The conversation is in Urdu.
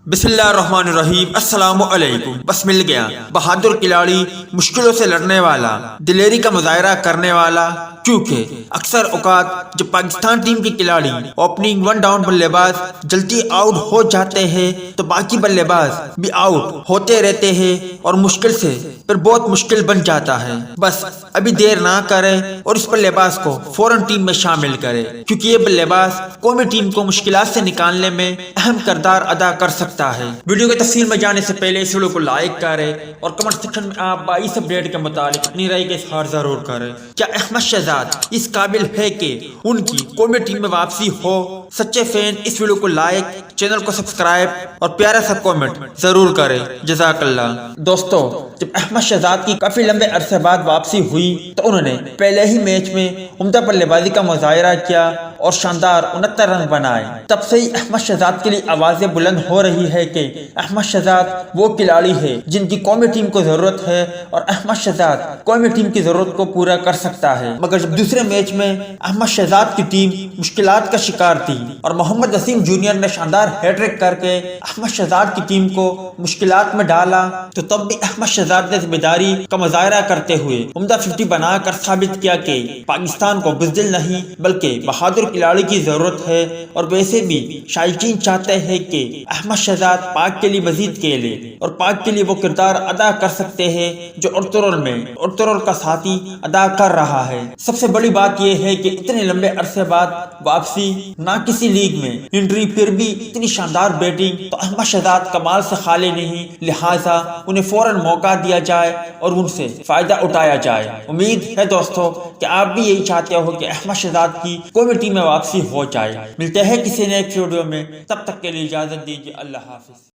بسم اللہ الرحمن الرحیم۔ السلام علیکم۔ بس مل گیا بہادر کھلاڑی، مشکلوں سے لڑنے والا، دلیری کا مظاہرہ کرنے والا۔ کیونکہ اکثر اوقات جب پاکستان ٹیم کے کھلاڑی اوپننگ ون ڈاؤن بلے باز جلدی آؤٹ ہو جاتے ہیں تو باقی بلے باز بھی آؤٹ ہوتے رہتے ہیں اور مشکل سے پھر بہت مشکل بن جاتا ہے۔ بس ابھی دیر نہ کرے اور اس بلے باز کو فوراً ٹیم میں شامل کرے، کیونکہ یہ بلے باز قومی ٹیم کو مشکلات سے نکالنے میں اہم کردار ادا کر سکتا ہے۔ ویڈیو کی تفصیل میں جانے سے پہلے اس ویڈیو کو لائک کریں اور کمنٹ سیکشن میں آپ اس اپڈیٹ کے متعلق اپنی رائے کا اظہار ضرور کریں۔ کیا احمد شہزاد اس قابل ہے کہ ان کی قومی ٹیم میں واپسی ہو؟ سچے فین اس ویڈیو کو لائک، چینل کو سبسکرائب اور پیارا سا کامنٹ ضرور کریں۔ جزاک اللہ۔ دوستو، جب احمد شہزاد کی کافی لمبے عرصے بعد واپسی ہوئی تو انہوں نے پہلے ہی میچ میں عمدہ بلے بازی کا مظاہرہ کیا اور شاندار 69 رن بنائے۔ تب سے ہی احمد شہزاد کے لیے آوازیں بلند ہو رہی ہے کہ احمد شہزاد وہ کھلاڑی ہے جن کی قومی ٹیم کو ضرورت ہے اور احمد شہزاد قومی ٹیم کی ضرورت کو پورا کر سکتا ہے۔ مگر جب دوسرے میچ میں احمد شہزاد کی ٹیم مشکلات کا شکار تھی اور محمد وسیم جونیئر نے شاندار ہیٹ ٹرک کر کے احمد شہزاد کی ٹیم کو مشکلات میں ڈالا تو تب بھی احمد شہزاد نے ذمہ داری کا مظاہرہ کرتے ہوئے عمدہ 50 بنا کر ثابت کیا کہ پاکستان کو بزدل نہیں بلکہ بہادر کھلاڑی کی ضرورت ہے۔ اور ویسے بھی شائقین چاہتے ہیں کہ احمد شہزاد پاک کے لیے مزید کھیلے اور پاک کے لیے وہ کردار ادا کر سکتے ہیں جو ارطغرل کا ساتھی ادا کر رہا ہے۔ سب سے بڑی بات یہ ہے کہ اتنے لمبے عرصے بعد واپسی، نہ کسی لیگ میں انٹری، پھر بھی اتنی شاندار بیٹنگ، تو احمد شہزاد کمال سے خالی نہیں، لہٰذا انہیں فوراً موقع دیا جائے اور ان سے فائدہ اٹھایا جائے۔ امید ہے دوستو کہ آپ بھی یہی چاہتے ہو کہ احمد شہزاد کی قومی ٹیم میں واپسی ہو جائے۔ ملتے ہیں کسی نیکسٹ ویڈیو میں، تب تک کے لیے اجازت دیجیے۔ اللہ حافظ۔